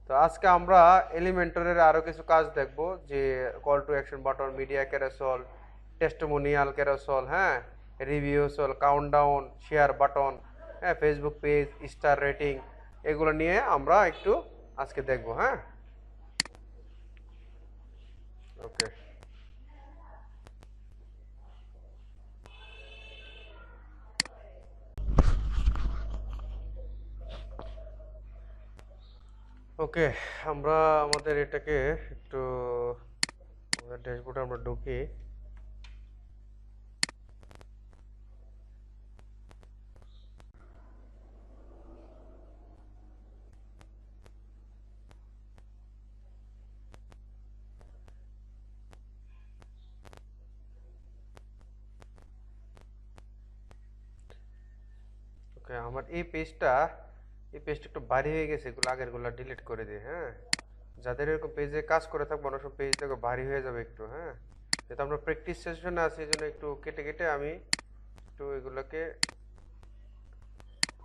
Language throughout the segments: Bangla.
তো আজকে আমরা এলিমেন্টরের আরো কিছু কাজ দেখব, যে call to action button, media carousel, testimonial carousel, হ্যাঁ, রিভিউসল, কাউন্টডাউন, শেয়ার বাটন, হ্যাঁ, ফেসবুক পেজ, স্টার রেটিং, এগুলো নিয়ে আমরা একটু আজকে দেখব। হ্যাঁ, ওকে। ওকে, আমরা আমাদের এটাকে একটু ড্যাশবোর্ডে আমরা ঢুকি। ওকে, আমার এই পেজটা একটু ভারী হয়ে গেছে, এগুলো আগেরগুলো ডিলিট করে দিই। হ্যাঁ, যাদের এরকম পেজে কাজ করে থাকবো না, সব পেজ দেখো ভারী হয়ে যাবে একটু। হ্যাঁ, যেহেতু আমরা প্র্যাকটিস সেশনে আছি, এই জন্য একটু কেটে কেটে আমি একটু এগুলোকে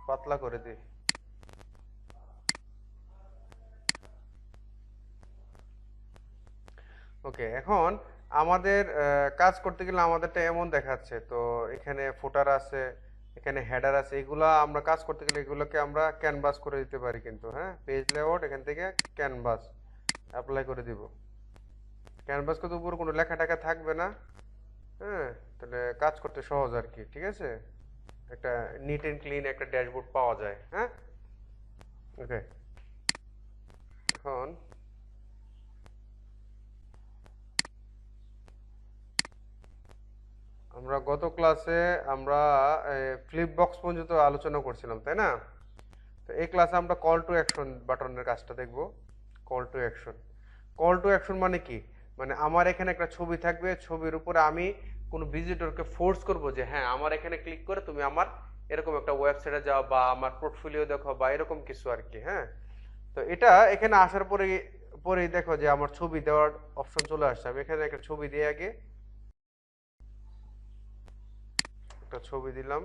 পাতলা করে দিই। ওকে, এখন আমাদের কাজ করতে গেলে আমাদেরটা এমন দেখাচ্ছে, তো এখানে ফুটার আছে, এখানে হেডার আছে, এগুলা আমরা কাজ করতে গেলে এগুলোকে আমরা ক্যানভাস করে দিতে পারি কিন্তু। হ্যাঁ, পেজ লেআউট, এখান থেকে ক্যানভাস অ্যাপ্লাই করে দিব। ক্যানভাস করতে উপর কোনো লেখা টেখা থাকবে না। হ্যাঁ, তাহলে কাজ করতে সহজ আর কি। ঠিক আছে, একটা নিট এন্ড ক্লিন একটা ড্যাশবোর্ড পাওয়া যায়। হ্যাঁ, ওকে। এখন আমরা গত ক্লাসে আমরা ফ্লিপ বক্স পর্যন্ত আলোচনা করছিলাম, তাই না? তো এই ক্লাসে আমরা কল টু অ্যাকশন বাটনের কাজটা দেখব। Call to action, call to action মানে কি? মানে আমার এখানে একটা ছবি থাকবে, ছবির উপরে আমি কোনো ভিজিটরকে ফোর্স করব যে হ্যাঁ, আমার এখানে ক্লিক করে তুমি আমার এরকম একটা ওয়েবসাইটে যাও, বা আমার পোর্টফোলিও দেখো, বা এরকম কিছু আর কি। হ্যাঁ, তো এটা এখানে আসার পরেই দেখো যে আমার ছবি দেওয়ার অপশন চলে আসছে। আমি এখানে একটা ছবি দিয়ে আগে একটা ছবি দিলাম,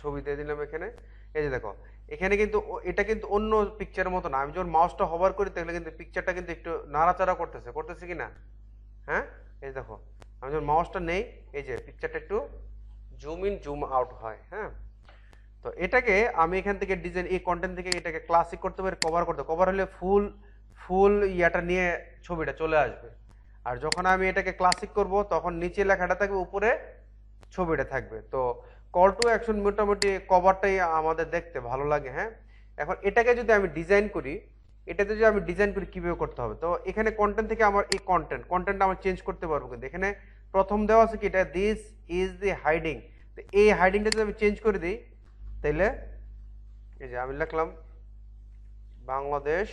ছবি দিয়ে দিলাম এখানে। এই যে দেখো, এখানে কিন্তু এটা কিন্তু অন্য পিকচারের মতো না। আমি যখন মাউসটা হভার করি তাহলে কিন্তু পিকচারটা কিন্তু একটু নাড়াচাড়া করতেছে কি না? হ্যাঁ, এই যে দেখো, আমি যখন মাউসটা নেই, এই যে পিকচারটা একটু জুম ইন জুম আউট হয়। হ্যাঁ, তো এটাকে আমি এখান থেকে ডিজাইন, এই কন্টেন্ট থেকে এটাকে ক্লাসিক করতে পারি, কভার হলে ফুল ফুল ইয়াটা নিয়ে ছবিটা চলে আসবে। আর যখন আমি এটাকে ক্লাসিক করব, তখন নিচে লেখাটা থাকবে, উপরে ছবিটা থাকবে। তো কল টু অ্যাকশন মোটামুটি কভারটাই আমাদের দেখতে ভালো লাগে। হ্যাঁ, এখন এটাকে যদি আমি ডিজাইন করি, এটাতে যদি আমি ডিজাইন করি কিভাবে করতে হবে, তো এখানে কন্টেন্ট থেকে আমার এই কন্টেন্টটা আমরা চেঞ্জ করতে পারবো। কিন্তু এখানে প্রথম দেওয়া আছে কি, এটা দিস ইজ দি হাইডিং। তো এই হাইডিংটা যদি আমি চেঞ্জ করে দিই, তাইলে এই যে আমি লিখলাম বাংলাদেশ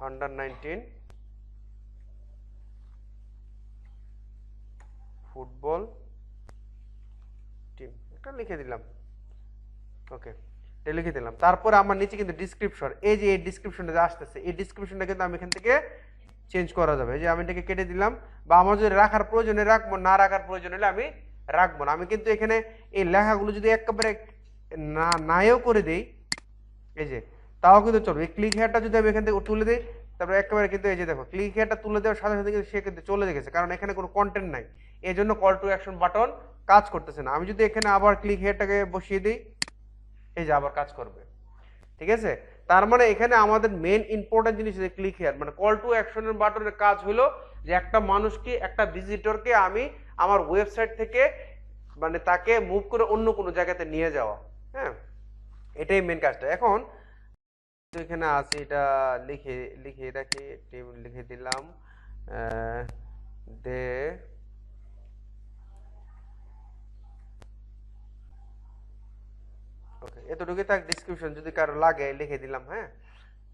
আন্ডার 19 ফুটবল টিম, এটা লিখে দিলাম। ওকে, এটা লিখে দিলাম। তারপরে আমার নিচে কিন্তু ডিসক্রিপশন, এই যে এই ডিসক্রিপশনটা যে আসতেছে, এই ডিসক্রিপশনটা কিন্তু আমি এখান থেকে চেঞ্জ করা যাবে। এই যে আমি এটাকে কেটে দিলাম, বা আমার যদি রাখার প্রয়োজনে রাখবো, না রাখার প্রয়োজন হলে আমি রাখবো না। আমি কিন্তু এখানে এই লেখাগুলো যদি একেবারে নাও করে দেই, এই যে, তাও কিন্তু চলবে। এই ক্লিক হেয়ারটা যদি আমি এখান থেকে তুলে দিই, তারপরে একেবারে কিন্তু এই যে দেখো, ক্লিক হেয়ারটা তুলে দেওয়ার সাথে সাথে কিন্তু সে কিন্তু চলে গেছে, কারণ এখানে কোনো কন্টেন্ট নাই। এই জন্য কল টু অ্যাকশন বাটন কাজ করতেছে না। আমি যদি এখানে আবার ক্লিক হেয়ারটাকে বসিয়ে দিই, এই যে আবার কাজ করবে। ঠিক আছে, তার মানে এখানে আমাদের মেন ইম্পর্টেন্ট জিনিস হচ্ছে ক্লিক হেয়ার। মানে কল টু অ্যাকশনের বাটনের কাজ হলো যে একটা মানুষকে, একটা ভিজিটরকে আমি আমার ওয়েবসাইট থেকে মানে তাকে মুভ করে অন্য কোনো জায়গাতে নিয়ে যাওয়া। হ্যাঁ, এটাই মেন কাজটা। এখন এখানে আছে, এটা লিখে লিখে রাখি, লিখে দিলাম দে ওকে, এতটুকুই থাক। ডিসক্রিপশন যদি কারো লাগে লিখে দিলাম। হ্যাঁ,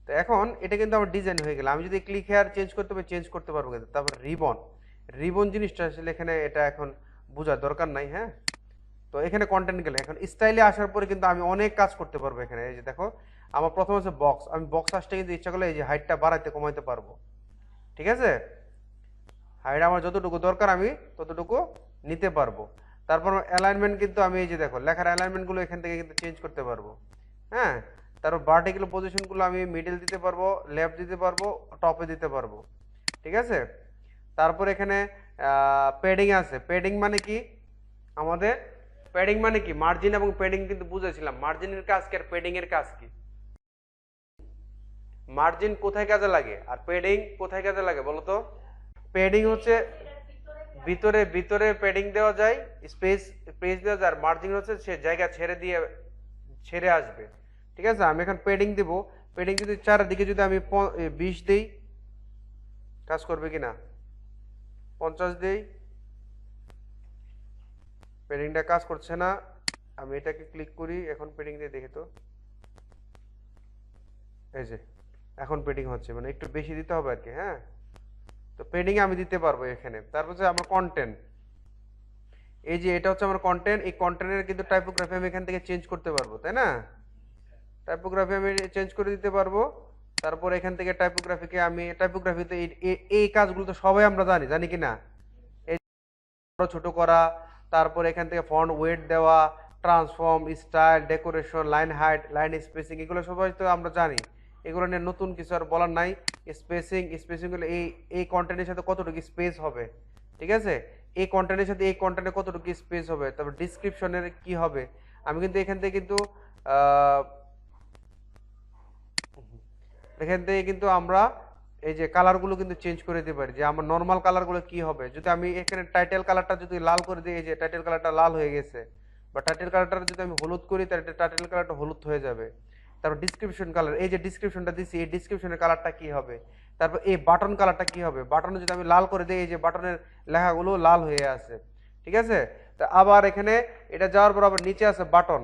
তো এখন এটা কিন্তু আমার ডিজাইন হয়ে গেল। আমি যদি ক্লিক হেয়ার চেঞ্জ করতে হবে, চেঞ্জ করতে পারবো কিন্তু। তারপর রিবন, রিবন জিনিসটা আসলে এখানে এটা এখন বোঝার দরকার নাই। হ্যাঁ, তো এখানে কন্টেন্ট গেলে এখন স্টাইলে আসার পরে কিন্তু আমি অনেক কাজ করতে পারবো এখানে। এই যে দেখো, আমার প্রথম হচ্ছে বক্স, আমি বক্স আসতে কিন্তু ইচ্ছা করলে এই যে হাইটটা বাড়াইতে কমাইতে পারবো। ঠিক আছে, হাইট আমার যতটুকু দরকার আমি ততটুকু নিতে পারবো। তারপর অ্যালাইনমেন্ট কিন্তু আমি এই যে দেখো লেখার অ্যালাইনমেন্টগুলো এখান থেকে কিন্তু চেঞ্জ করতে পারবো। হ্যাঁ, তারপর ভার্টিক্যাল পজিশনগুলো আমি মিডল দিতে পারবো, লেফট দিতে পারবো, টপে দিতে পারবো। ঠিক আছে, তারপর এখানে প্যাডিং আছে। প্যাডিং মানে কি আমাদের, প্যাডিং মানে কি মার্জিন এবং প্যাডিং কিন্তু বুঝেছিলাম। মার্জিনের কাজ কি আর প্যাডিং এর কাজ কি? মার্জিন কোথায় কাজে লাগে আর প্যাডিং কোথায় কাজে লাগে বলো তো? প্যাডিং হচ্ছে ভিতরে ভিতরে প্যাডিং দেওয়া যায়, স্পেস স্পেস দেওয়া যায়, আর মার্জিন হচ্ছে সে জায়গা ছেড়ে আসবে। ঠিক আছে, আমি এখন প্যাডিং দেব। প্যাডিং যদি চারিদিকে যদি আমি 20 দিই, কাজ করবে কিনা? 50 দিই, প্যাডিংটা কাজ করছে না। আমি এটাকে ক্লিক করি, এখন প্যাডিং দিয়ে দেখি তো। এই যে এখন প্যাডিং হচ্ছে, মানে একটু বেশি দিতে হবে আর কি। হ্যাঁ, তো প্যাডিং আমি দিতে পারবো এখানে। তারপর হচ্ছে আমার কন্টেন্ট, এই যে এটা হচ্ছে আমার কন্টেন্ট। এই কন্টেন্টের কিন্তু টাইপোগ্রাফি আমি এখান থেকে চেঞ্জ করতে পারবো, তাই না? টাইপোগ্রাফি আমি চেঞ্জ করে দিতে পারবো। তারপর এখান থেকে টাইপোগ্রাফিকে আমি টাইপোগ্রাফিতে এই কাজগুলো তো সবাই আমরা জানি কি না? এই বড় ছোট করা, তারপর এখান থেকে ফন্ট ওয়েট দেওয়া, transform, style, decoration, line height, line spacing, এগুলো সবাই তো আমরা জানি। এগুলো নিয়ে নতুন কিছু আর বলার নাই। স্পেসিং হলো এই কন্টেন্টের সাথে কতটুকু স্পেস হবে। ঠিক আছে, এই কন্টেন্টের সাথে এই কন্টেন্টে কতটুকু স্পেস হবে। তারপর ডিসক্রিপশনের কি হবে। আমি কিন্তু এখান থেকে কিন্তু আমরা এই যে কালারগুলো কিন্তু চেঞ্জ করে দিতে পারি, যে আমার নর্মাল কালারগুলো কি হবে। যদি আমি এখানে টাইটেল কালারটা যদি লাল করে দিই, এই যে টাইটেল কালারটা লাল হয়ে গেছে, বা টাইটেল কালারটা যদি আমি হলুদ করি, তাহলে টাইটেল কালারটা হলুদ হয়ে যাবে। তারপর ডিসক্রিপশন কালার, এই যে ডিসক্রিপশনটা দিচ্ছি, এই ডিসক্রিপশনের কালারটা কি হবে। তারপর এই বাটন কালারটা কি হবে। বাটনে যদি আমি লাল করে দিই, এই যে বাটনের লেখাগুলো লাল হয়ে আছে। ঠিক আছে, তো আবার এখানে এটা যাওয়ার পর আবার নিচে আছে বাটন।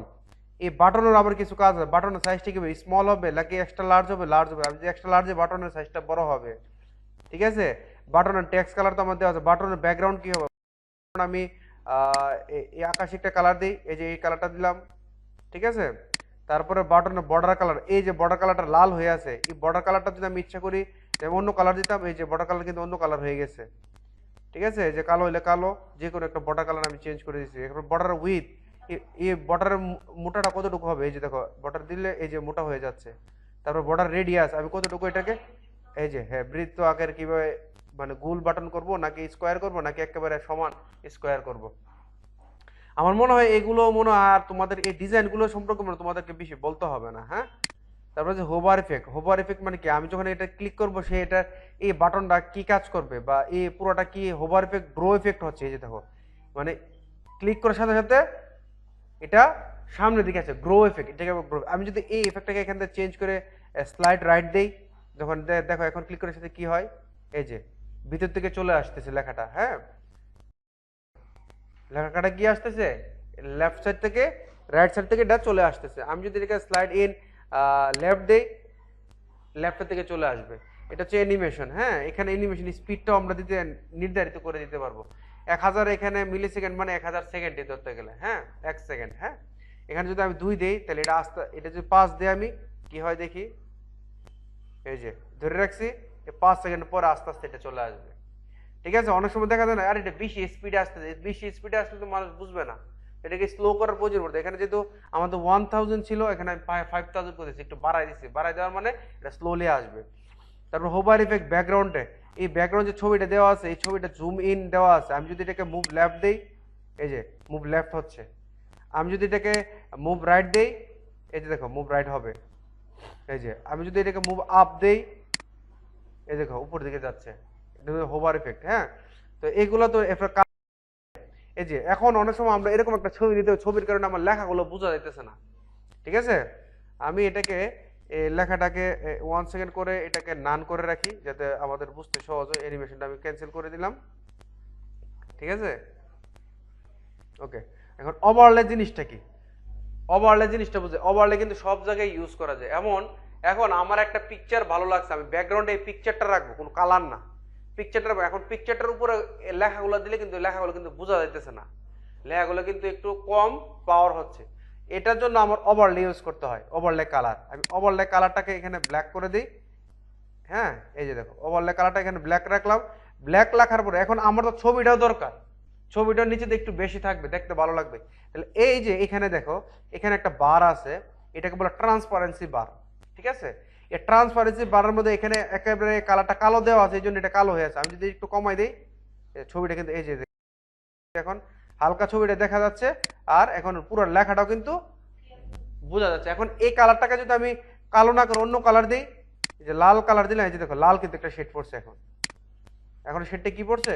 এই বাটনের আবার কিছু কাজ আছে। বাটনের সাইজটা কি হবে, স্মল হবে নাকি এক্সট্রা লার্জ হবে? লার্জ হবে। আমি যে এক্সট্রা লার্জে বাটনের সাইজটা বড় হবে। ঠিক আছে, বাটনের টেক্সট কালার তো আমার দেওয়া আছে। বাটনের ব্যাকগ্রাউন্ড কি হবে, আমি এই আকাশি একটা কালার দিই, এই যে এই কালারটা দিলাম। ঠিক আছে, তারপরে বাটনের বর্ডার কালার, এই যে বর্ডার কালারটা লাল হয়ে আছে, এই বর্ডার কালারটা যদি আমি ইচ্ছা করি অন্য কালার দিতাম, এই যে বর্ডার কালার কিন্তু অন্য কালার হয়ে গেছে। ঠিক আছে, যে কালো হলে কালো, যে কোনো একটা বর্ডার কালার আমি চেঞ্জ করে দিচ্ছি। এরপর বর্ডার উইথ, এই বর্ডারের মোটাটা কতটুকু হবে, এই যে দেখো বর্ডার দিলে এই যে মোটা হয়ে যাচ্ছে। তারপর বর্ডার রেডিয়াস আমি কতটুকু এটাকে, এই যে হ্যাঁ বৃত্ত আকার কিভাবে, মানে গোল বাটন করব নাকি স্কোয়ার করব নাকি একেবারে সমান স্কোয়ার করব। আমার মনে হয় এগুলো মনে হয় আর তোমাদের এই ডিজাইনগুলো সম্পর্কে তোমাদেরকে বেশি বলতে হবে না। হ্যাঁ, তারপরে যে হোভার ইফেক্ট, হোভার ইফেক্ট মানে কি, আমি যখন এটা ক্লিক করব সে এটা এই বাটনটা কি কাজ করবে, বা এই পুরোটা কি হোভার ইফেক্ট, গ্রো ইফেক্ট হচ্ছে। এই যে দেখো, মানে ক্লিক করার সাথে সাথে এটা সামনের দিকে আছে, গ্রো ইফেক্ট। এটাকে আমি যদি এই ইফেক্টটাকে এখান থেকে চেঞ্জ করে স্লাইড রাইট দেই, যখন দেখো এখন ক্লিক করার সাথে কি হয়, এই যে ভিতর থেকে চলে আসতেছে লেখাটা। হ্যাঁ, লেখাটা কি আসতেছে, লেফট সাইড থেকে রাইট সাইড থেকে এটা চলে আসতেছে। আমি যদি এটাকে স্লাইড ইন লেফট দেই, লেফট থেকে চলে আসবে। এটা হচ্ছে অ্যানিমেশন। হ্যাঁ, এখানে অ্যানিমেশন স্পিডটাও আমরা নির্ধারিত করে দিতে পারবো। 1000 এখানে মিলি সেকেন্ড মানে 1000 সেকেন্ডে ধরতে গেলে। হ্যাঁ, 1 সেকেন্ড। হ্যাঁ, এখানে যদি আমি 2 দেই, তাহলে এটা এটা যদি 5 দেই আমি, কি হয় দেখি, এই যে ধরে রাখছি, 5 সেকেন্ড পর আস্তে আস্তে এটা চলে আসবে। ঠিক আছে, অনেক সময় দেখা যায় না, আর এটা বেশি স্পিডে আসতেছে, বেশি স্পিডে আসলে তো মানুষ বুঝবে না, এটাকে স্লো করার প্রয়োজন পড়বে। এখানে যেহেতু আমাদের 1000 ছিল, এখানে আমি 5000 করে দিচ্ছি, একটু বাড়াই দিচ্ছি। বাড়াই দেওয়ার মানে এটা স্লোলি আসবে। তারপর হোভার ইফেক্ট ব্যাকগ্রাউন্ডে, এই ব্যাকগ্রাউন্ড যে ছবিটা দেওয়া আছে, এই ছবিটা জুম ইন দেওয়া আছে। আমি যদি এটাকে মুভ লেফট দেই, এই যে মুভ লেফট হচ্ছে। আমি যদি এটাকে মুভ রাইট দেই, এই যে দেখো মুভ রাইট হবে। এই যে আমি যদি এটাকে মুভ আপ দেই, এই দেখো উপর দিকে যাচ্ছে। এটা হোভার ইফেক্ট। হ্যাঁ, তো এইগুলো তো এই যে এখন অনেক সময় আমরা এরকম একটা ছবি দিতে, ছবির কারণে আমার লেখাগুলো বোঝা যাইতেছে না। ঠিক আছে, আমি এটাকে লেখাটাকে 1 সেকেন্ড করে এটাকে নান করে রাখি, যাতে আমাদের বুঝতে সহজ হয়। অ্যানিমেশনটা আমি ক্যান্সেল করে দিলাম। ঠিক আছে, ওকে। এখন ওভারলে জিনিসটা কি, ওভারলে জিনিসটা বুঝে, ওভারলে কিন্তু সব জায়গায় ইউজ করা যায়। এখন আমার একটা পিকচার ভালো লাগছে, আমি ব্যাকগ্রাউন্ডে এই পিকচারটা রাখবো, কোনো কালার না, পিকচারটা রাখবো। এখন পিকচারটার উপরে লেখাগুলো দিলে কিন্তু লেখাগুলো কিন্তু বোঝা যাইতেছে না, লেখাগুলো কিন্তু একটু কম পাওয়ার হচ্ছে। এটার জন্য আমার ওভারলে ইউজ করতে হয়, ওভারলে কালার। আমি ওভারলে কালারটাকে এখানে ব্ল্যাক করে দিই। হ্যাঁ, এই যে দেখো ওভারলে কালারটা এখানে ব্ল্যাক রাখলাম। ব্ল্যাক রাখার পরে এখন আমার তো ছবিটাও দরকার, ছবিটার নিচে একটু বেশি থাকবে, দেখতে ভালো লাগবে। তাহলে এই যে এখানে দেখো, এখানে একটা বার আছে, এটাকে বলে ট্রান্সপারেন্সি বার, ঠিক আছে? এই ট্রান্সপারেন্সি বারের মধ্যে এখানে একেবারে কালারটা কালো দেওয়া আছে, এই জন্য এটা কালো হয়ে আছে। আমি যদি একটু কমাই দিই, ছবিটা কিন্তু এই যে এখন হালকা ছবিটা দেখা যাচ্ছে, আর এখন পুরো লেখাটাও কিন্তু বোঝা যাচ্ছে। এখন এই কালারটাকে যদি আমি কালো না করে অন্য কালার দিই, এই যে লাল কালার দিলাম, এই যে দেখো লাল কিন্তু একটা শেড পড়ছে। এখন এখন শেডটা কি পড়ছে?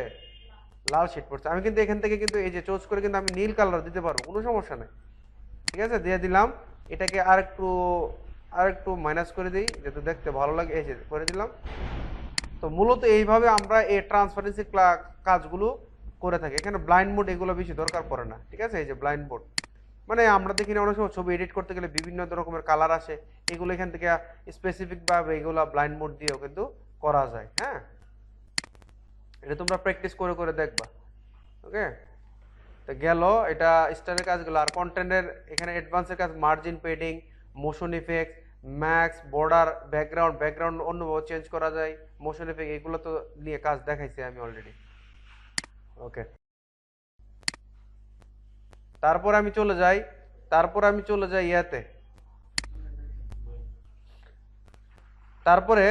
লাল শেড পড়ছে। আমি কিন্তু এখান থেকে কিন্তু এই যে চুজ করে কিন্তু আমি নীল কালার দিতে পারবো, কোনো সমস্যা নেই, ঠিক আছে? দিয়ে দিলাম। এটাকে আর একটু মাইনাস করে দিই যাতে দেখতে ভালো লাগে, এই যে করে দিলাম। তো মূলত এইভাবে আমরা এই ট্রান্সপারেন্সি কাজগুলো করে থাকি। এখানে ব্লাইন্ড মোড এগুলো বেশি দরকার পড়ে না, ঠিক আছে? এই যে ব্লাইন্ড মোড মানে আমরা দেখি না অনেক সময় ছবি এডিট করতে গেলে বিভিন্ন রকমের কালার আসে, এগুলো এখান থেকে স্পেসিফিক ভাবে এগুলো ব্লাইন্ড মোড দিয়েও কিন্তু করা যায়। হ্যাঁ, এটা তোমরা প্র্যাকটিস করে করে দেখবা। ওকে, তো গেল এটা স্টাইলের কাজগুলো। আর কন্টেন্টের এখানে অ্যাডভান্সের কাজ, margin, padding, motion effect, max, border, background অন্যভাবে চেঞ্জ করা যায়, মোশন ইফেক্ট, এগুলো তো নিয়ে কাজ দেখাইছি আমি অলরেডি। ওকে, তারপর আমি চলে যাই ইয়াতে। তারপরে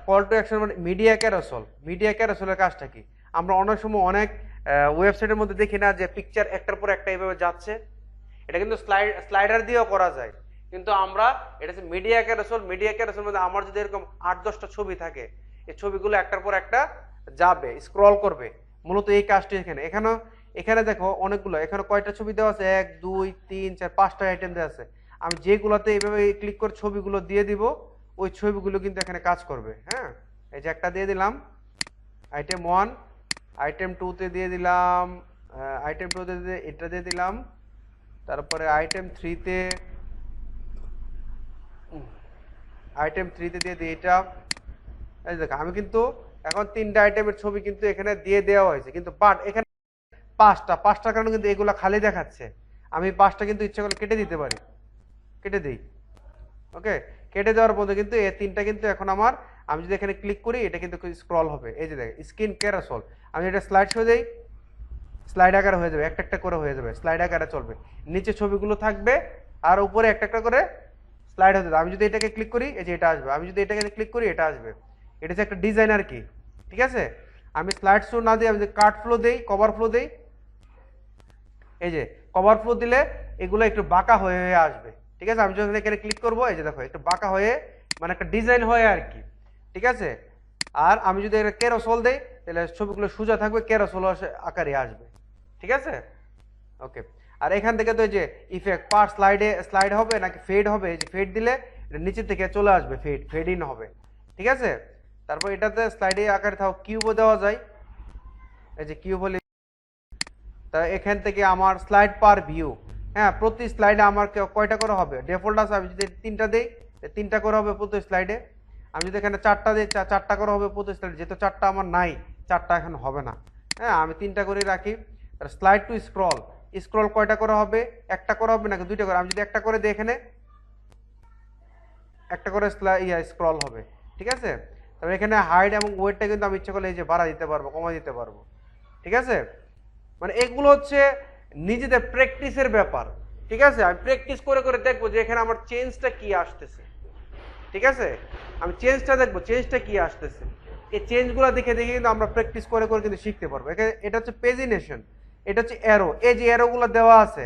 কল টু অ্যাকশন মানে মিডিয়া ক্যারোসেলের কাজটা কি? আমরা অনেক সময় অনেক ওয়েবসাইটের মধ্যে দেখি না যে পিকচার একটার পর একটা এইভাবে যাচ্ছে, এটা কিন্তু স্লাইডার দিয়েও করা যায়। কিন্তু আমরা এটা হচ্ছে মিডিয়া ক্যারোসেল মধ্যে আমার যদি এরকম 8-10টা ছবি থাকে, এই ছবিগুলো একটার পর একটা যাবে, স্ক্রল করবে। মূলত এই কাজটি এখানে দেখো অনেকগুলো, এখানে কয়টা ছবি দেওয়া আছে? 1 2 3 4 5টা আইটেম দেওয়া আছে। আমি যেগুলোতে এইভাবে ক্লিক করে ছবিগুলো দিয়ে দিব, ওই ছবিগুলো কিন্তু এখানে কাজ করবে। হ্যাঁ, এই যে একটা দিয়ে দিলাম আইটেম 1, আইটেম 2তে দিয়ে দিলাম, আইটেম 2তে এটা দিয়ে দিলাম, তারপরে আইটেম 3তে দিয়ে দিই এটা। এই দেখো আমি কিন্তু এখন 3টা আইটেমের ছবি কিন্তু এখানে দিয়ে দেওয়া হয়েছে, কিন্তু বাট এখানে পাঁচটার কারণে কিন্তু এগুলো খালি দেখাচ্ছে। আমি 5টা কিন্তু ইচ্ছা করলে কেটে দিতে পারি, কেটে দিই। ওকে, কেটে দেওয়ার মধ্যে কিন্তু এই 3টা কিন্তু এখন আমার, আমি যদি এখানে ক্লিক করি এটা কিন্তু স্ক্রল হবে। এই যে দেখ স্ক্রিন ক্যারোসেল, আমি এটা স্লাইড শো দেই, স্লাইড আকারে হয়ে যাবে, একটা করে হয়ে যাবে, স্লাইড আকারে চলবে। নিচে ছবিগুলো থাকবে আর উপরে একটা করে স্লাইড হতে যাবে। আমি যদি এটাকে ক্লিক করি এই যে এটা আসবে, আমি যদি এটাকে ক্লিক করি এটা আসবে। এটা হচ্ছে একটা ডিজাইনার কি, ঠিক আছে? আমি স্লাইড শো না দিই, আমি যদি কাট ফ্লো দেই, কভার ফ্লো দেই, এই যে কভার ফ্লো দিলে এগুলো একটু বাঁকা হয়ে হয়ে আসবে, ঠিক আছে? আমি যখন এখানে ক্লিক করবো এই যে দেখো একটু বাঁকা হয়ে, মানে একটা ডিজাইন হয়ে আর কি, ঠিক আছে? আর আমি যদি এটা ক্যারোসেল দেই তাহলে ছবিগুলো সোজা থাকবে, ক্যারোসেল আকারে আসবে, ঠিক আছে? ওকে, আর এখান থেকে তো এই যে ইফেক্ট পার স্লাইড হবে নাকি ফেড হবে, এই যে ফেড দিলে এটা নিচের থেকে চলে আসবে, ফেড ইন হবে, ঠিক আছে? তারপর এটাতে স্লাইডে আকারে থাকো, কিউবও দেওয়া যায়, এই যে কিউব হলে তা এখান থেকে আমার স্লাইড পার ভিউ, হ্যাঁ প্রতি স্লাইডে আমার কয়টা করে হবে? ডিফল্ট আছে, আমি যদি 3টা দিই 3টা করে হবে প্রতি স্লাইডে। আমি যদি এখানে 4টা দিই 4টা করে হবে প্রতি স্লাইডে, যেহেতু 4টা আমার নাই 4টা এখন হবে না। হ্যাঁ, আমি 3টা করে রাখি। স্লাইড টু স্ক্রল কয়টা করে হবে? একটা করে হবে নাকি 2টা করে? আমি যদি একটা করে দিই এখানে একটা করে স্ক্রল হবে, ঠিক আছে? তবে এখানে হাইট এবং ওয়েটটা কিন্তু আমি ইচ্ছা করলে এই যে বাড়া দিতে পারবো, কমা দিতে পারবো, ঠিক আছে? মানে এগুলো হচ্ছে নিজেদের প্র্যাকটিসের ব্যাপার, ঠিক আছে? আমি প্র্যাকটিস করে করে দেখবো যে এখানে আমার চেঞ্জটা কি আসতেছে, ঠিক আছে? আমি চেঞ্জটা দেখবো, চেঞ্জটা কি আসতেছে। এই চেঞ্জগুলো দেখে দেখে কিন্তু আমরা প্র্যাকটিস করে করে কিন্তু শিখতে পারবো। এটা হচ্ছে পেজিনেশন, এটা হচ্ছে অ্যারো, এই যে অ্যারোগুলো দেওয়া আছে,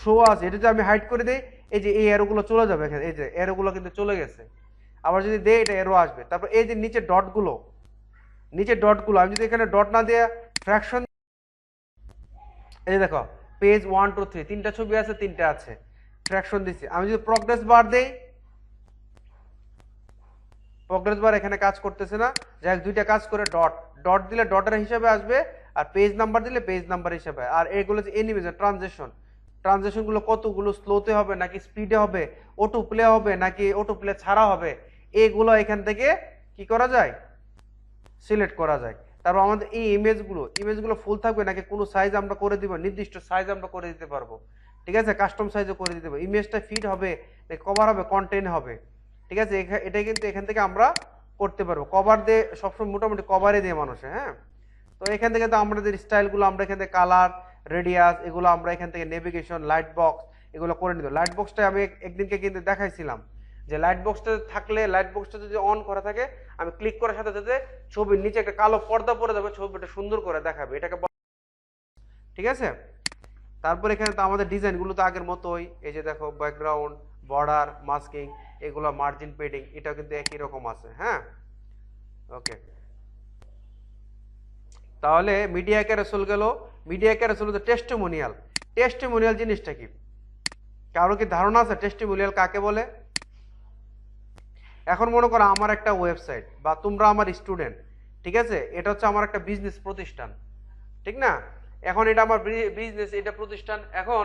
শো আছে, এটা যদি আমি হাইড করে দিই এই যে এই অ্যারোগুলো চলে যাবে এখানে, এই যে অ্যারোগুলো কিন্তু চলে গেছে। আবার যদি দেই এটা অ্যারো আসবে। তারপর এই যে নিচে ডটগুলো আমি যদি এখানে ডট না দিয়ে ফ্র্যাকশন, এই যে দেখো পেজ 1 2 3 3টা ছবি আছে, 3টা আছে, ফ্র্যাকশন দিচ্ছি। আমি যদি প্রগ্রেস বার দেই, প্রগ্রেস বার এখানে কাজ করতেছে না, যাই 2টা কাজ করে ডট দিলে ডটের হিসাবে আসবে, আর পেজ নাম্বার দিলে পেজ নাম্বার হিসাবে। আর এগুলো যে অ্যানিমেশন ট্রানজিশনগুলো কতগুলো স্লোতে হবে নাকি স্পিডে হবে, অটো প্লে হবে নাকি অটো প্লে ছাড়া হবে, এগুলো এখান থেকে কি করা যায়? সিলেক্ট করা যায়। তারপর আমাদের এই ইমেজগুলো ফুল থাকবে নাকি কোনো সাইজ আমরা করে দিব, নির্দিষ্ট সাইজ আমরা করে দিতে পারবো, ঠিক আছে? কাস্টম সাইজও করে দিতে পারবো। ইমেজটা ফিট হবে নাকি কভার হবে, কন্টেন্ট হবে, ঠিক আছে? এটাই কিন্তু এখান থেকে আমরা করতে পারবো। কভার দিয়ে সবসময় মোটামুটি কভারে দিয়ে মানুষে, হ্যাঁ তো এখান থেকে তো আমাদের স্টাইলগুলো আমরা এখান থেকে কালার, রেডিয়াস, এগুলো আমরা এখান থেকে নেভিগেশন, লাইট বক্স এগুলো করে নিতে। লাইট বক্সটা আমি একদিনকে কিন্তু দেখাইছিলাম যে লাইট বক্সটা থাকলে, লাইট বক্সটা যদি অন করা থাকে, আমি ক্লিক করার সাথে সাথে ছবির নিচে একটা কালো পর্দা পড়ে যাবে, ছবিটা সুন্দর করে দেখাবে, এটাকে ঠিক আছে। তারপর এখানে তো আমাদের ডিজাইনগুলো তো আগের মতোই, এই যে দেখো ব্যাকগ্রাউন্ড, বর্ডার, মাস্কিং, এগুলো মার্জিন পেডিং, এটাও কিন্তু একই রকম আছে। হ্যাঁ, ওকে। তাহলে মিডিয়া ক্যারোসেল গেল। মিডিয়া ক্যারোসেল তো টেস্টিমোনিয়াল। টেস্টিমোনিয়াল জিনিসটা কি, কারো কি ধারণা আছে টেস্টিমোনিয়াল কাকে বলে? এখন মনে করো আমার একটা ওয়েবসাইট বা তোমরা আমার স্টুডেন্ট, ঠিক আছে, এটা হচ্ছে আমার একটা বিজনেস প্রতিষ্ঠান, ঠিক না? এখন এটা আমার বিজনেস, এটা প্রতিষ্ঠান। এখন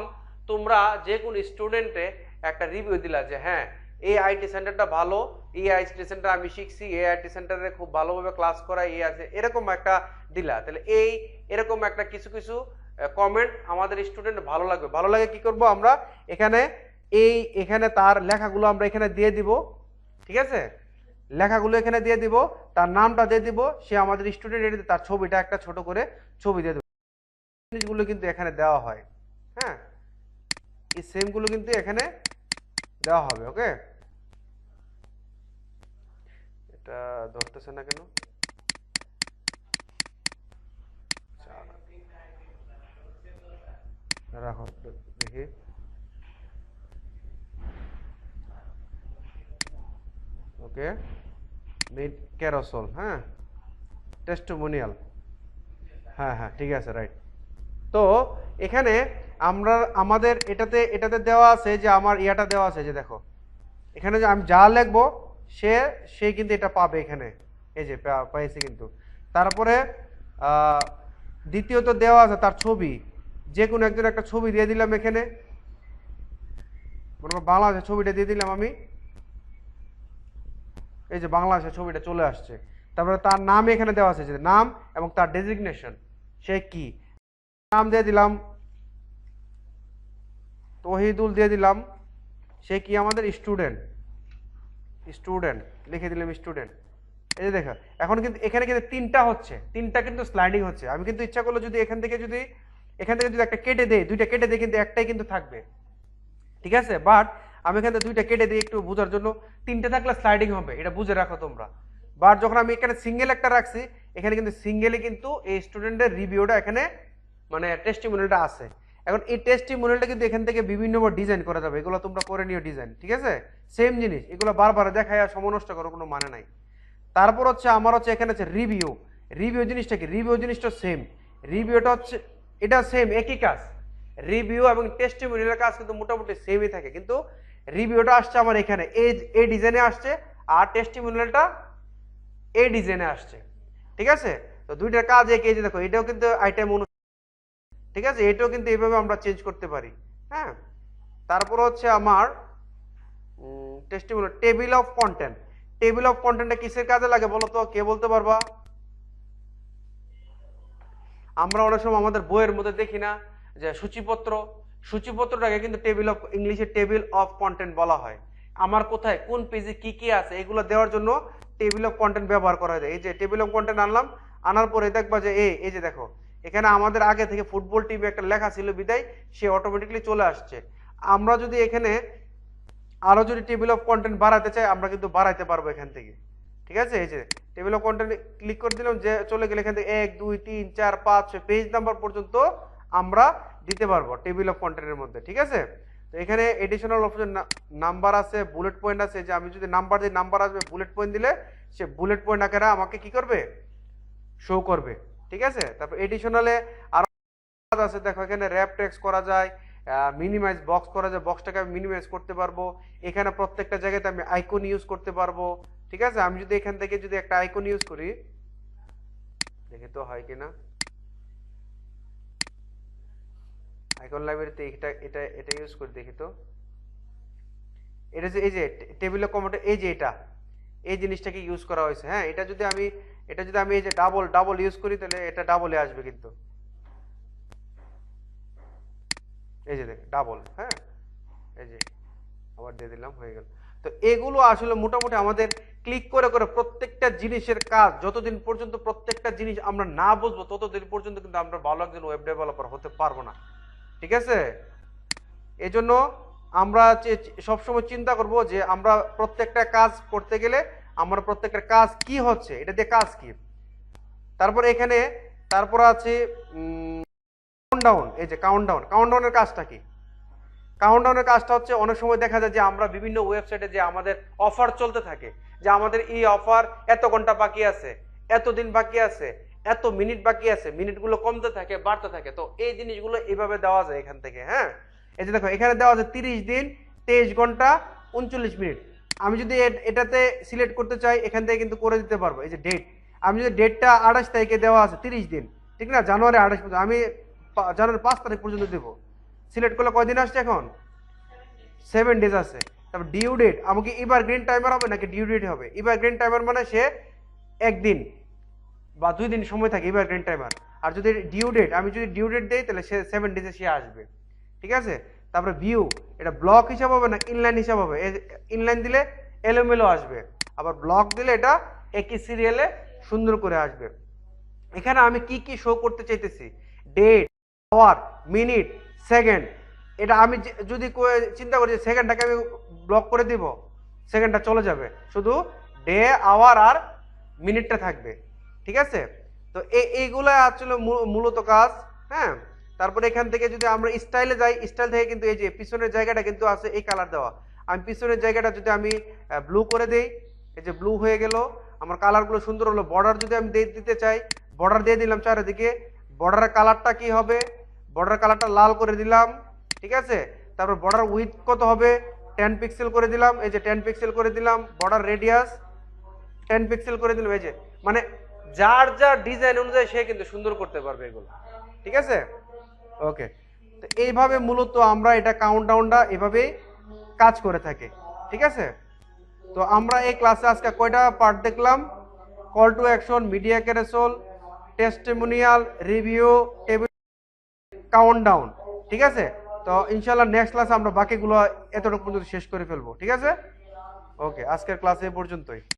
তোমরা যে কোন স্টুডেন্টে একটা রিভিউ দিলা যে হ্যাঁ এই আইটি সেন্টারটা ভালো, এই আইটি সেন্টার আমি শিখছি, এই আইটি সেন্টারে খুব ভালোভাবে ক্লাস করা এই আছে, এরকম একটা দিলা। তাহলে এই এরকম একটা কিছু কিছু কমেন্ট আমাদের স্টুডেন্ট ভালো লাগবে। ভালো লাগে কি করব আমরা, এখানে তার লেখাগুলো আমরা এখানে দিয়ে দিব, ঠিক আছে, লেখাগুলো এখানে দিয়ে দিব, তার নামটা দিয়ে দিব, সে আমাদের স্টুডেন্ট, তার ছবিটা একটা ছোট করে ছবি দিয়ে দেবো। জিনিসগুলো কিন্তু এখানে দেওয়া হয়। হ্যাঁ, এই সেমগুলো কিন্তু এখানে দেওয়া হবে। ওকে, এটা ধরতেছে না কেন? রাখো দেখি। ওকে, মিড ক্যারোসেল, হ্যাঁ, টেস্টিমোনিয়াল, হ্যাঁ হ্যাঁ ঠিক আছে, রাইট। তো এখানে আমরা আমাদের এটাতে দেওয়া আছে যে আমার ইয়াটা দেওয়া আছে, যে দেখো এখানে যে আমি যা লিখবো সে কিন্তু এটা পাবে এখানে, এই যে পাইছে কিন্তু। তারপরে দ্বিতীয়ত দেওয়া আছে তার ছবি, যে কোনো একজন একটা ছবি দিয়ে দিলাম এখানে, মনে করো বাংলাদেশের ছবিটা দিয়ে দিলাম আমি, এই যে বাংলাদেশের ছবিটা চলে আসছে। তারপরে তার নাম এখানে দেওয়া আছে, যে নাম এবং তার ডেজিগনেশন, সে কি নাম দিয়ে দিলাম, তহিদুল দিয়ে দিলাম, সে কি আমাদের স্টুডেন্ট, লিখে দিলাম স্টুডেন্ট। এই যে দেখো এখন কিন্তু এখানে কিন্তু তিনটা কিন্তু স্লাইডিং হচ্ছে। আমি কিন্তু ইচ্ছা করলে যদি এখান থেকে যদি একটা কেটে দেই, দুইটা কেটে দেই, কিন্তু একটাই কিন্তু থাকবে, ঠিক আছে। বাট আমি এখানে দুইটা কেটে দিই একটু বোঝার জন্য, তিনটে থাকলে স্লাইডিং হবে, এটা বুঝে রাখো তোমরা। বাট যখন আমি এখানে সিঙ্গেল একটা রাখছি, এখানে কিন্তু সিঙ্গেলে কিন্তু এই স্টুডেন্টের রিভিউটা এখানে মানে টেস্টিমোনিয়ালটা আছে। এখন এই টেস্টিমোনিয়ালটা কিন্তু এখান থেকে বিভিন্নভাবে ডিজাইন করা যাবে, এগুলো তোমরা করে নিও ডিজাইন, ঠিক আছে। সেম জিনিস, এগুলো বারবার দেখায় সময় নষ্ট করার কোনো মানে নাই। তারপর হচ্ছে আমার হচ্ছে এখানে হচ্ছে রিভিউ জিনিসটা কি, রিভিউ জিনিসটা সেম, রিভিউটা হচ্ছে এটা সেম, একই কাজ। রিভিউ এবং টেস্টিমোনিয়ালের কাজ কিন্তু মোটামুটি সেমই থাকে, কিন্তু রিভিউটা আসছে আমার এখানে এই ডিজাইনে আসছে, আর টেস্টিমোনিয়ালটা এই ডিজাইনে আসছে, ঠিক আছে। তো দুইটার কাজ একই, যে দেখো এটাও কিন্তু আইটেম অনুযায়ী, ঠিক আছে, এটাও কিন্তু এইভাবে আমরা চেঞ্জ করতে পারি। হ্যাঁ, তারপর হচ্ছে আমার testimonial table of content. Table of কন্টেন্টটা কিসের কাজে লাগে বলো তো, কে বলতে পারবা? আমরা অনেক সময় আমাদের বইয়ের মধ্যে দেখি না যে সূচিপত্রটাকে কিন্তু ইংলিশে টেবিল অফ কন্টেন্ট বলা হয়। আমার কোথায় কোন পেজে কি কি আছে এগুলো দেওয়ার জন্য টেবিল অফ কন্টেন্ট ব্যবহার করা হয়। এই যে টেবিল অফ কন্টেন্ট আনলাম, আনার পরে দেখবা যে এই যে দেখো এখানে আমাদের আগে থেকে ফুটবল টিমে একটা লেখা ছিল বিদায়, সে অটোমেটিকলি চলে আসছে। আমরা যদি এখানে আরো যদি টেবিল অফ কন্টেন্ট বাড়াতে চাই, আমরা কিন্তু বাড়াইতে পারবো এখান থেকে, ঠিক আছে। এই যে টেবিল অফ কন্টেন্ট ক্লিক করে দিলাম, যে চলে গেলে এখান থেকে 1 2 3 4 5 6 পেজ নাম্বার পর্যন্ত আমরা দিতে পারবো টেবিল অফ কন্টেন্টের মধ্যে, ঠিক আছে। তো এখানে এডিশনাল অপশন নাম্বার আছে, বুলেট পয়েন্ট আছে, যে আমি যদি নাম্বার দিই নাম্বার আসবে, বুলেট পয়েন্ট দিলে সে বুলেট পয়েন্ট আকারে আমাকে কি করবে, শো করবে, ঠিক আছে। তারপর এডিশনালে আরো কাজ আছে, দেখো এখানে র‍্যাপ টেক্সট করা যায়, মিনিমাইজ বক্স করা যায়, বক্সটাকে আমি মিনিমাইজ করতে পারবো, এখানে প্রত্যেকটা জায়গাতে আমি আইকন ইউজ করতে পারবো, ঠিক আছে। আমি যদি এখান থেকে যদি একটা আইকন ইউজ করি, দেখি তো হয় কিনা, আইকন লাইব্রেরিতে এটা ইউজ করে দেখি তো, এটা যে এই যে টেবিল অফ কন্টেন্ট, এই যে এই জিনিসটাকে ইউজ করা হয়েছে। হ্যাঁ, এটা যদি আমি এই যে ডাবল ইউজ করি, তাহলে এটা ডাবলে আসবে কিন্তু, এই যে দেখ ডাবল, হ্যাঁ, এই যে আবার দিয়ে দিলাম, হয়ে গেল। তো এগুলো আসলে মোটামুটি আমাদের ক্লিক করে করে প্রত্যেকটা জিনিসের কাজ, যতদিন পর্যন্ত প্রত্যেকটা জিনিস আমরা না বুঝবো ততদিন পর্যন্ত কিন্তু আমরা ভালো একজন ওয়েব ডেভেলপার হতে পারবো না। ঠিক আছে, এই জন্য আমরা সবসময় চিন্তা করব যে আমরা প্রত্যেকটা কাজ করতে গেলে আমরা প্রত্যেকটা কাজ কি হচ্ছে এটা দিয়ে কাজ কি। তারপর এখানে তারপর আছে কাউন্টডাউন। এই যে কাউন্টডাউনের কাজটা কি? কাউন্টডাউনের কাজটা হচ্ছে অনেক সময় দেখা যায় যে আমরা বিভিন্ন ওয়েবসাইটে যে আমাদের অফার চলতে থাকে, যে আমাদের এই অফার এত ঘন্টা বাকি আছে, এত দিন বাকি আছে, এত মিনিট বাকি আছে, মিনিটগুলো কমতে থাকে বাড়তে থাকে। তো এই জিনিসগুলো এইভাবে দেওয়া যায় এখান থেকে। হ্যাঁ, এই যে দেখো এখানে দেওয়া আছে 30 দিন 23 ঘন্টা 39 মিনিট। আমি যদি এটাতে সিলেক্ট করতে চাই এখান থেকে কিন্তু করে দিতে পারবো। এই যে ডেট, আমি যদি ডেটটা 28 তারিখে দেওয়া আছে 30 দিন, ঠিক না, জানুয়ারি 28 পর্যন্ত, আমি জানুয়ারি 5 তারিখ পর্যন্ত দেবো। সিলেক্ট করলে কয়দিন আসছে এখন? 7 ডেজ আছে। তারপর ডিউ ডেট, আমাকে এবার গ্রিন টাইমার হবে নাকি ডিউ ডেট হবে? এবার গ্রিন টাইমার মানে সে একদিন বা 2 দিন সময় থাকে এবার গ্রিন টাইমার। আর যদি ডিউ ডেট, আমি যদি ডিউ ডেট দেই তাহলে সে 7 ডেজে সে আসবে। ঠিক আছে, তারপরে ভিউ, এটা ব্লক হিসাব হবে না ইনলাইন হিসাব হবে? ইনলাইন দিলে এলোমেলো আসবে, আবার ব্লক দিলে এটা একই সিরিয়ালে সুন্দর করে আসবে। এখানে আমি কি কি শো করতে চাইতেছি, ডেট, আওয়ার, মিনিট, সেকেন্ড। এটা আমি যদি চিন্তা করি সেকেন্ডটাকে আমি ব্লক করে দিব, সেকেন্ডটা চলে যাবে, শুধু ডে, আওয়ার আর মিনিটটা থাকবে। ঠিক আছে, তো এইগুলো আসলে মূলত কাজ। হ্যাঁ, তারপরে এখান থেকে যদি আমরা স্টাইলে যাই, স্টাইল থেকে কিন্তু এই যে পিছনের জায়গাটা কিন্তু আছে এই কালার দেওয়া। আমি পিছনের জায়গাটা যদি আমি ব্লু করে দেই, এই যে ব্লু হয়ে গেল, আমার কালারগুলো সুন্দর হলো। বর্ডার যদি আমি দিতে চাই, বর্ডার দিয়ে দিলাম চারিদিকে। বর্ডারের কালারটা কি হবে? বর্ডার কালারটা লাল করে দিলাম। ঠিক আছে, তারপর বর্ডার উইথ কত হবে? 10 পিক্সেল করে দিলাম। এই যে 10 পিক্সেল করে দিলাম। বর্ডার রেডিয়াস 10 পিক্সেল করে দিলাম। এই যে মানে যার যার ডিজাইন অনুযায়ী সে কিন্তু সুন্দর করতে পারবে এগুলো। ঠিক আছে, ওকে। তো এইভাবে মূলত আমরা এটা কাউন্টডাউনটা এভাবেই কাজ করে থাকি। ঠিক আছে, তো আমরা এই ক্লাসে আজকে কয়টা পার্ট দেখলাম? Call to action, media carousel, testimonial, review, table, countdown. ঠিক আছে, তো ইনশাআল্লাহ নেক্সট ক্লাসে আমরা বাকিগুলো এতটুকু পর্যন্ত শেষ করে ফেলবো। ঠিক আছে, ওকে, আজকের ক্লাসে এ পর্যন্তই।